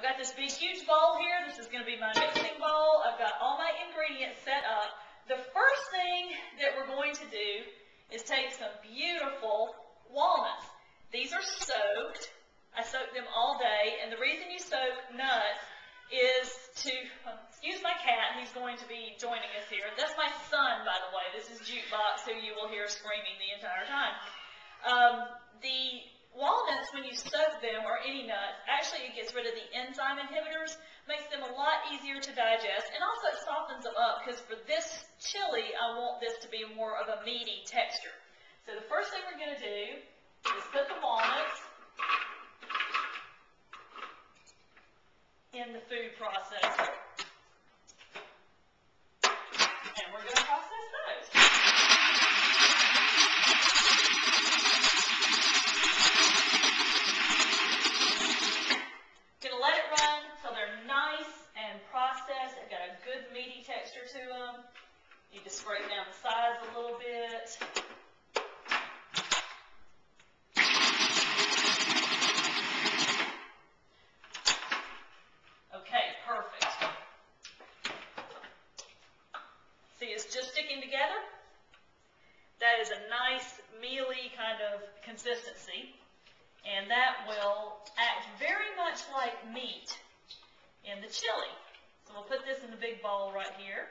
I've got this big, huge bowl here. This is going to be my mixing bowl. I've got all my ingredients set up. The first thing that we're going to do is take some beautiful walnuts. These are soaked. I soak them all day, and the reason you soak nuts is to, excuse my cat, he's going to be joining us here. That's my son, by the way. This is Jukebox, who you will hear screaming the entire time. The walnuts, when you soak them, or any nuts, actually it gets rid of the enzyme inhibitors, makes them a lot easier to digest, and also it softens them up, because for this chili, I want this to be more of a meaty texture. So the first thing we're going to do is put the walnuts in the food processor, and we're going to process those. Going to let it run until they're nice and processed. They've got a good meaty texture to them. Need to scrape down the sides a little bit. Okay, perfect. See, it's just sticking together. That is a nice, mealy kind of consistency. And that will act very much like meat in the chili. So we'll put this in the big bowl right here.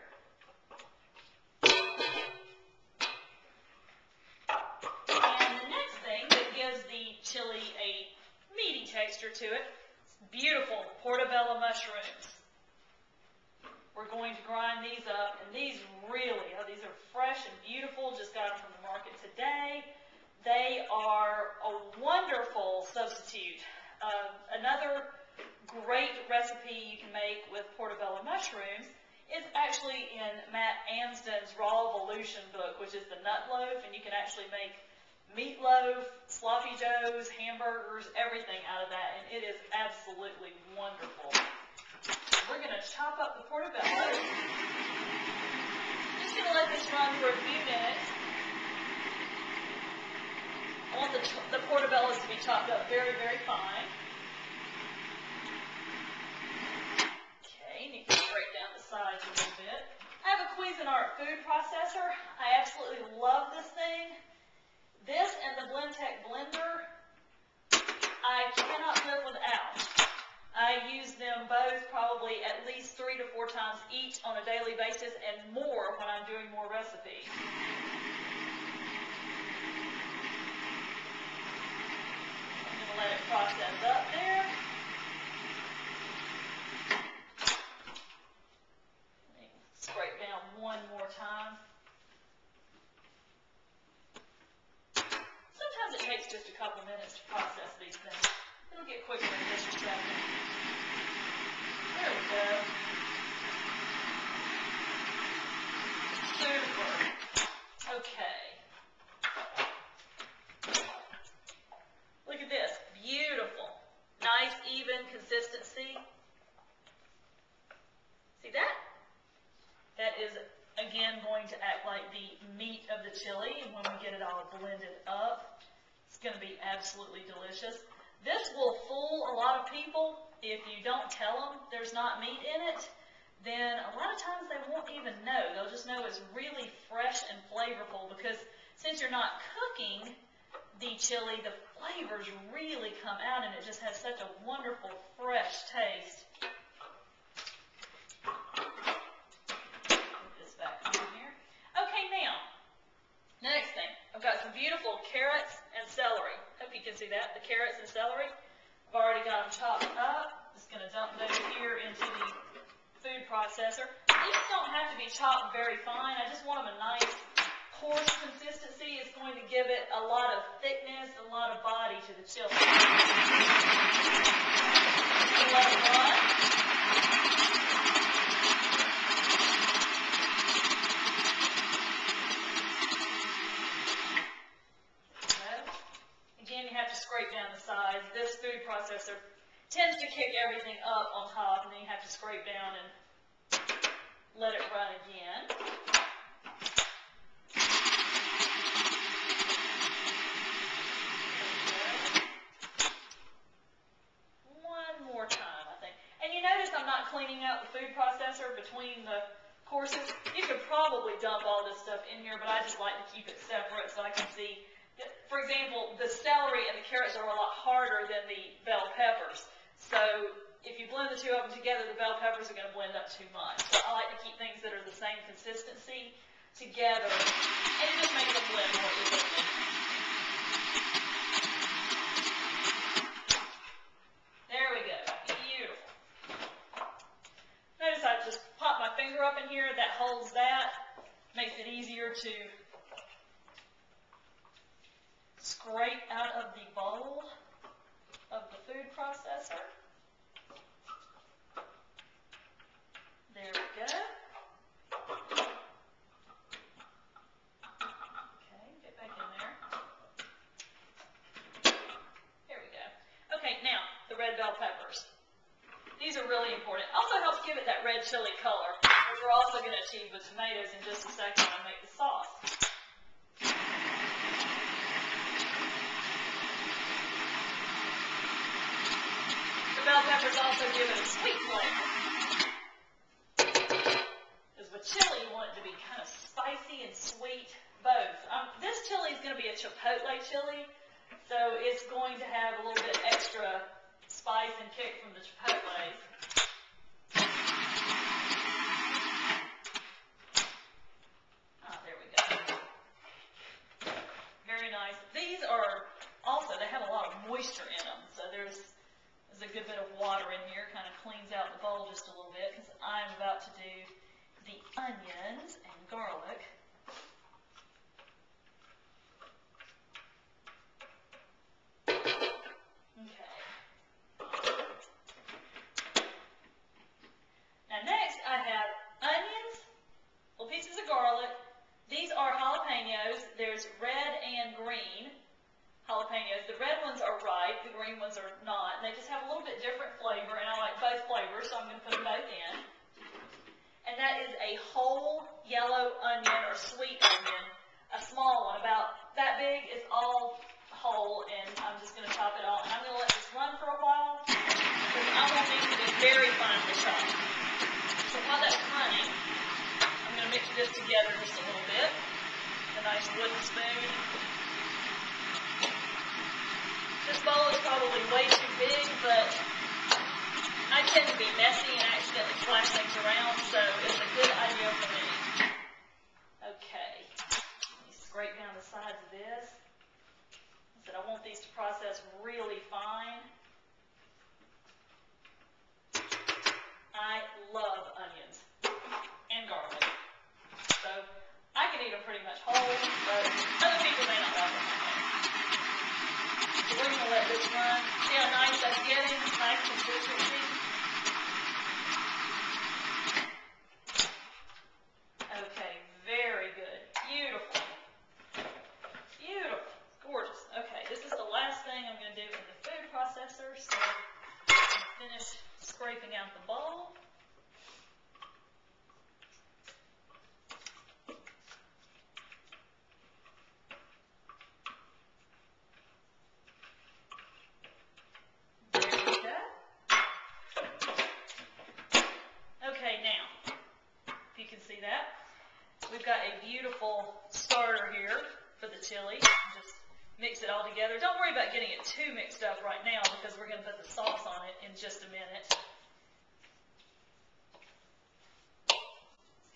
And the next thing that gives the chili a meaty texture to it, beautiful portobello mushrooms. We're going to grind these up, and these really, these are fresh and beautiful, just got them from the market today. They are a wonderful substitute. Another great recipe you can make with portobello mushrooms is actually in Matt Anston's Raw Evolution book, which is the nut loaf, and you can actually make meatloaf, sloppy joes, hamburgers, everything out of that, and it is absolutely wonderful. We're going to chop up the portobello. Just going to let this run for a few minutes. I want the portobellos to be chopped up very, very fine. Okay, need to break down the sides a little bit. I have a Cuisinart food processor. I absolutely love this thing. This and the Blendtec blender, I cannot live without. I use them both probably at least 3 to 4 times each on a daily basis, and more when I'm doing more recipes. I'm going to let it process up there. Let me scrape down one more time. Sometimes it takes just a couple minutes to process these things. It'll get quicker in just a second. There we go. Super. Okay. Look at this. Beautiful. Nice, even consistency. See that? That is, again, going to act like the meat of the chili, and when we get it all blended up, it's going to be absolutely delicious. This will fool a lot of people. If you don't tell them there's not meat in it, then a lot of times they won't even know. They'll just know it's really fresh and flavorful, because since you're not cooking the chili, the flavors really come out, and it just has such a wonderful, fresh taste. Put this back in here. Okay, now, the next thing. I've got some beautiful carrots and celery. Hope you can see that, the carrots and celery. I've already got them chopped up. Just going to dump those here into the food processor. These don't have to be chopped very fine. I just want them a nice, coarse consistency. It's going to give it a lot of thickness, a lot of body to the chili. Let it run. Again, you have to scrape down the sides. This food processor tends to kick everything up on top, and then you have to scrape down and let it run again. One more time, I think. not cleaning out the food processor between the courses. You could probably dump all this stuff in here, but I just like to keep it separate so I can see. For example, the celery and the carrots are a lot harder than the bell peppers. So if you blend the two of them together, the bell peppers are going to blend up too much. So I like to keep things that are the same consistency together, and it just makes them blend more evenly. There we go. Beautiful. Notice I just pop my finger up in here. That holds that. Makes it easier to scrape out of the bowl of the food processor. There we go. Okay, get back in there. There we go. Okay, now, the red bell peppers. These are really important. Also helps give it that red chili color, which we're also going to achieve with tomatoes in just a second when I make the sauce. The bell peppers also give it a sweet flavor. Because with chili, you want it to be kind of spicy and sweet, both. This chili is going to be a Chipotle chili, so it's going to have a little bit extra spice and kick from the Chipotles. There we go. Very nice. These are also, they have a lot of moisture in them, so there's a good bit of water in here, kind of cleans out the bowl just a little bit, because I'm about to do the onions and garlic. Okay. Now next I have onions, little pieces of garlic. These are jalapenos. There's red and green jalapenos. The red ones are ripe, the green ones are not, and they just have a little bit different flavor, and I like both flavors, so I'm going to put them both in. And that is a whole yellow onion or sweet onion, a small one, about that big. It's all whole, and I'm just going to chop it all. And I'm going to let this run for a while, because I want these to be very finely chopped. So while that's running, I'm going to mix this together just a little bit. A nice wooden spoon. This bowl is probably way too big, but I tend to be messy and accidentally splash things around, so it's a good idea for me. Okay, let me scrape down the sides of this. I said I want these to process really fine. I love onions and garlic, so I can eat them pretty much whole, but other people may not like them. So we're going to let this run. See how nice that's getting? Nice consistency. Okay, very good. Beautiful. Beautiful. Gorgeous. Okay, this is the last thing I'm going to do in the food processor. So I'm finished scraping out the bowl. We've got a beautiful starter here for the chili. Just mix it all together. Don't worry about getting it too mixed up right now because we're going to put the sauce on it in just a minute.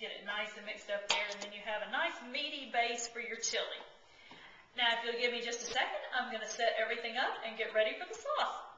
Get it nice and mixed up there, and then you have a nice meaty base for your chili. Now, if you'll give me just a second, I'm going to set everything up and get ready for the sauce.